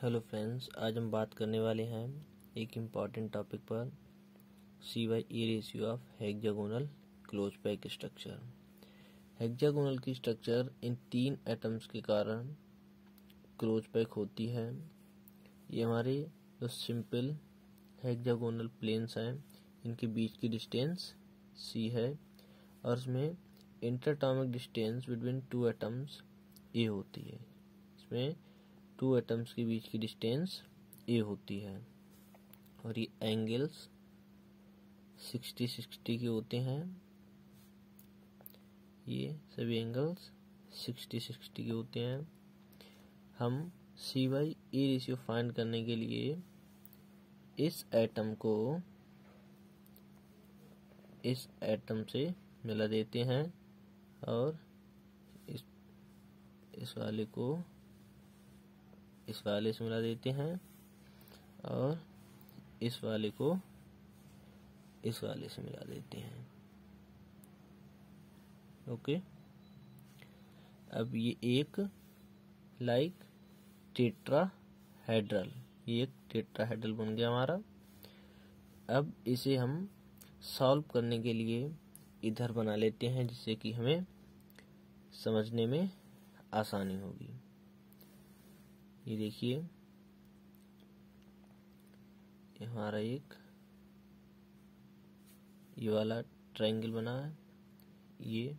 Hello friends, आज हम बात करने वाले हैं एक इम्पॉर्टेंट टॉपिक पर CY ratio of hexagonal close pack structure. Hexagonal की स्ट्रक्चर इन 3 एटम्स के कारण क्लोज पैक होती है। ये हमारे जो सिंपल हेक्सागोनल प्लेन्स हैं इनके बीच की डिस्टेंस C है और इसमें इंटरएटॉमिक डिस्टेंस बिटवीन 2 एटम्स A होती है। इसमें 2 एटम्स के बीच की डिस्टेंस A होती है और ये एंगल्स 60-60 के होते हैं। ये सभी एंगल्स 60-60 के होते हैं। हम CY रेशियो फाइंड करने के लिए इस एटम को इस एटम से मिला देते हैं और इस वाले को इस वाले से मिला देते हैं और इस वाले को इस वाले से मिला देते हैं। ओके, अब ये एक टेट्राहेड्रल, ये एक टेट्राहेड्रल बन गया हमारा। अब इसे हम सॉल्व करने के लिए इधर बना लेते हैं जिससे कि हमें समझने में आसानी होगी। ये देखिए, ये हमारा एक ये वाला ट्रायंगल बना है, ये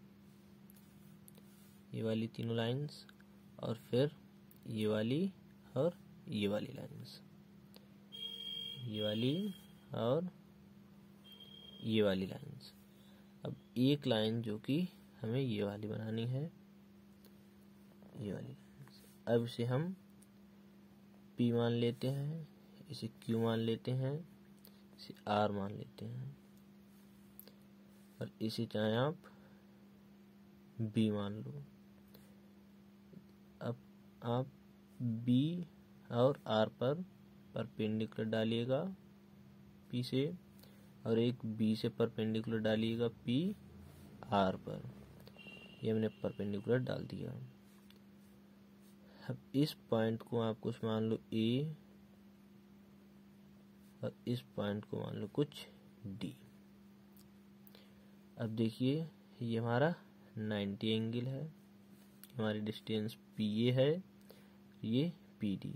वाली तीनों लाइंस और फिर ये वाली और ये वाली लाइंस, ये वाली और ये वाली लाइंस। अब एक लाइन जो कि हमें ये वाली बनानी है, ये वाली लाइंस। अब इसे हम P मान लेते हैं, इसे Q मान लेते हैं, इसे R मान लेते हैं और इसे चाहे आप B मान लो। अब आप B और R पर परपेंडिकुलर डालिएगा P से और एक B से परपेंडिकुलर डालिएगा P R पर। ये हमने परपेंडिकुलर डाल दिया। अब इस पॉइंट को आप कुछ मान लो A और इस पॉइंट को मान लो कुछ D। अब देखिए, ये हमारा 90 एंगल है, हमारी डिस्टेंस PA है, ये PD।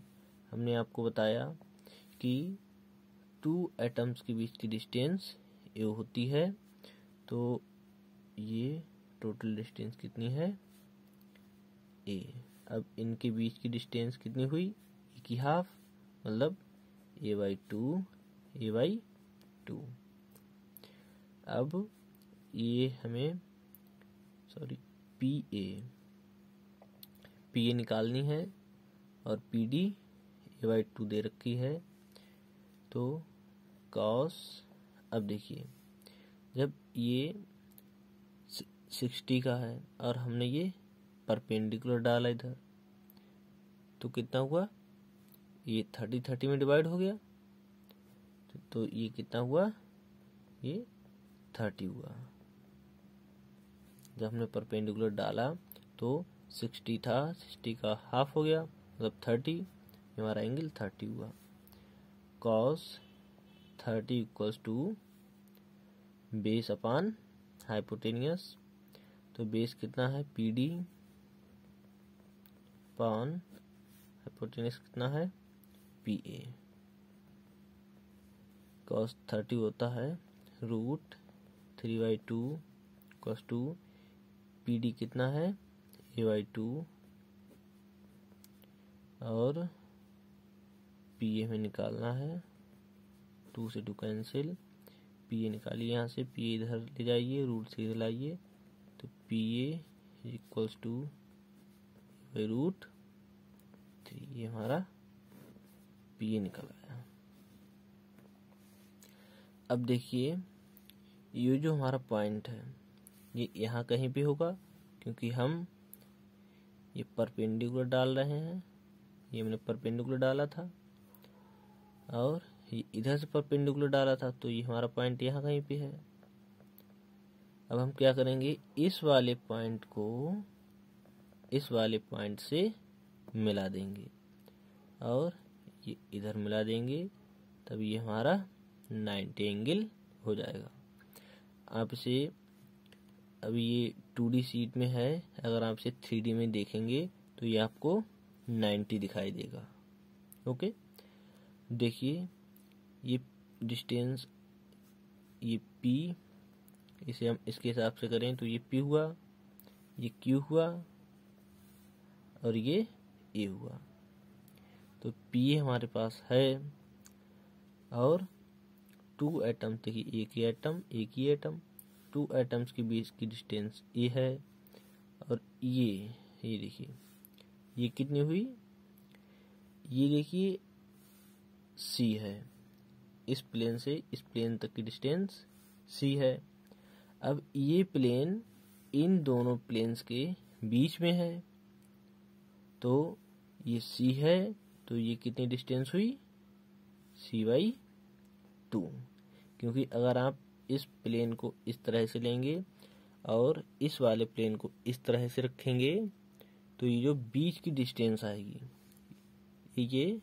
हमने आपको बताया कि 2 एटम्स के बीच की डिस्टेंस A होती है, तो ये टोटल डिस्टेंस कितनी है A। अब इनके बीच की डिस्टेंस कितनी हुई, A की हाफ, मतलब A/2। अब ये हमें PA निकालनी है और PD A/2 दे रखी है। तो cos, अब देखिए, जब ये 60 का है और हमने ये परपेंडिकुलर डाला इधर, तो कितना हुआ, ये 30 में डिवाइड हो गया, तो ये कितना हुआ, ये 30 हुआ। जब हमने परपेंडिकुलर डाला तो 60 था, 60 का हाफ हो गया, मतलब 30, हमारा एंगल 30 हुआ। cos 30 equals to base upon hypotenuse. तो बेस कितना है, PD अपॉन हाइपोटेनियस कितना है, PA। cos 30 होता है √3/2 cos 2। PD कितना है, A/2 और PA में निकालना है, 2 से 2 कैंसिल, PA निकालिए यहाँ से, PA इधर ले जाइए, रूट से इधर लाइए, तो PA इक्वल्स टू √3। ये हमारा PA निकल आया। अब देखिए, ये जो हमारा पॉइंट है ये यहाँ कहीं पे होगा, क्योंकि हम ये परपेंडिकुलर डाल रहे हैं, ये मैंने परपेंडिकुलर डाला था और ये इधर से परपेंडिकुलर डाला था, तो ये हमारा पॉइंट यहाँ कहीं पे है। अब हम क्या करेंगे, इस वाले पॉइंट को इस वाले पॉइंट से मिला देंगे और ये इधर मिला देंगे, तब ये हमारा 90 एंगल हो जाएगा। आप इसे, अभी ये 2D शीट में है, अगर आप इसे 3D में देखेंगे तो ये आपको 90 दिखाई देगा। ओके, देखिए ये डिस्टेंस, ये P, इसे हम इसके हिसाब से करें तो ये P हुआ, ये Q हुआ और ये A हुआ। तो P हमारे पास है और 2 एटम, देखिए एक ही एटम 2 एटम्स के बीच की डिस्टेंस A है। और ये देखिए ये कितनी हुई, ये देखिए C है, इस प्लेन से इस प्लेन तक की डिस्टेंस C है। अब ये प्लेन इन दोनों प्लेन्स के बीच में है, तो ये C है, तो ये कितनी डिस्टेंस हुई, C/2। क्योंकि अगर आप इस प्लेन को इस तरह से लेंगे और इस वाले प्लेन को इस तरह से रखेंगे, तो ये जो बीच की डिस्टेंस आएगी, ये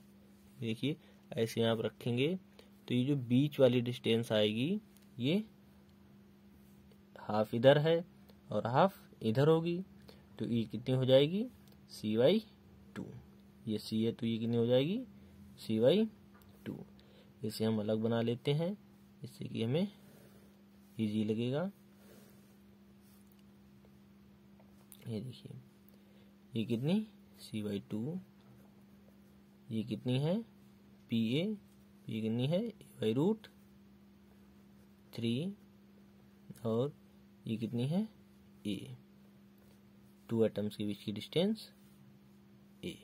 देखिए ऐसे आप रखेंगे तो ये जो बीच वाली डिस्टेंस आएगी, ये हाफ इधर है और हाफ इधर होगी, तो ये कितनी हो जाएगी, C/2। ये C है तो ये कितनी हो जाएगी, C/2। इसे हम अलग बना लेते हैं, इससे कि हमें इजी लगेगा। ये देखिए ये कितनी, C/2, ये कितनी है, PA, ये कितनी है, A/√3, और ये कितनी है, A, 2 एटम्स के बीच की डिस्टेंस A।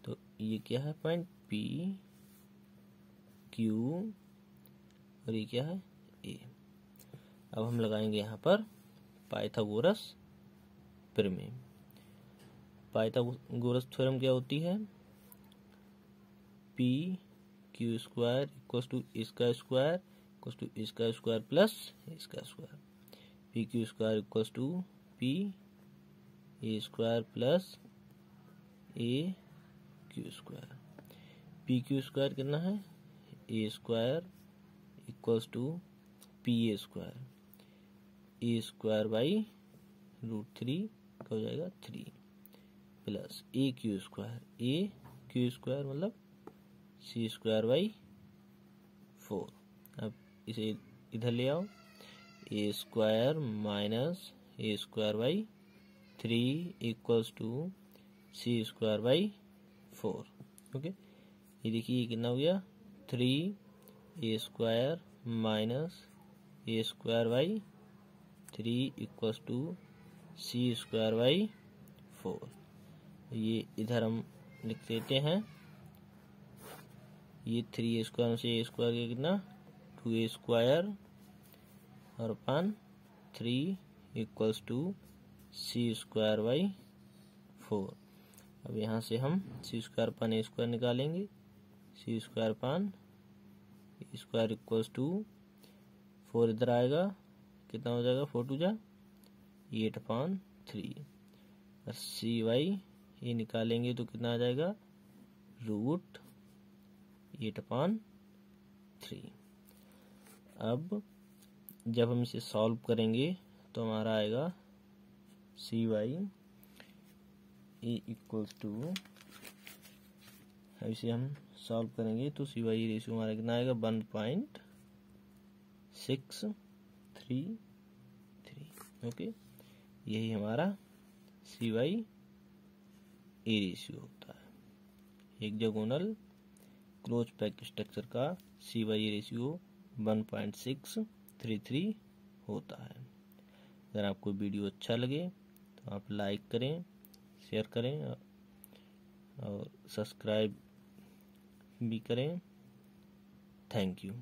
तो ये क्या है, पॉइंट P, Q और ये क्या है, A। अब हम लगाएंगे यहाँ पर पाइथागोरस प्रमेय। पाइथागोरस थ्योरम क्या होती है, PQ² = इसका स्क्वायर = इसका स्क्वायर प्लस इसका square. PQ² = PA² plus AQ²। PQ² कितना है, A² = PA², A²/√3 हो जाएगा 3 प्लस AQ² मतलब C²/4। अब इसे इधर ले आओ, A² - A²/3 = C²/4। ओके, ये देखिए ये कितना हो गया, 3A² - A²/3 = C²/4। ये इधर हम लिख देते हैं, ये 3A² से A² का कितना, 2A² और अपान 3 = C²/4। अब यहाँ से हम C²/A² निकालेंगे, C²/A² = 4 इधर आएगा, कितना हो जाएगा, 4 × 2 = 8/3 और C/A निकालेंगे तो कितना आ जाएगा, √8/3। अब जब हम इसे सॉल्व करेंगे तो हमारा आएगा C/A = अब इसे हम सॉल्व करेंगे तो C/A रेशियो हमारा कितना आएगा, 1.633। ओके, यही हमारा C/A रेशियो होता है। हेक्सागोनल क्लोज पैक स्ट्रक्चर का C/A रेशियो 1.633 होता है। अगर आपको वीडियो अच्छा लगे तो आप लाइक करें, शेयर करें और सब्सक्राइब भी करें। Thank you.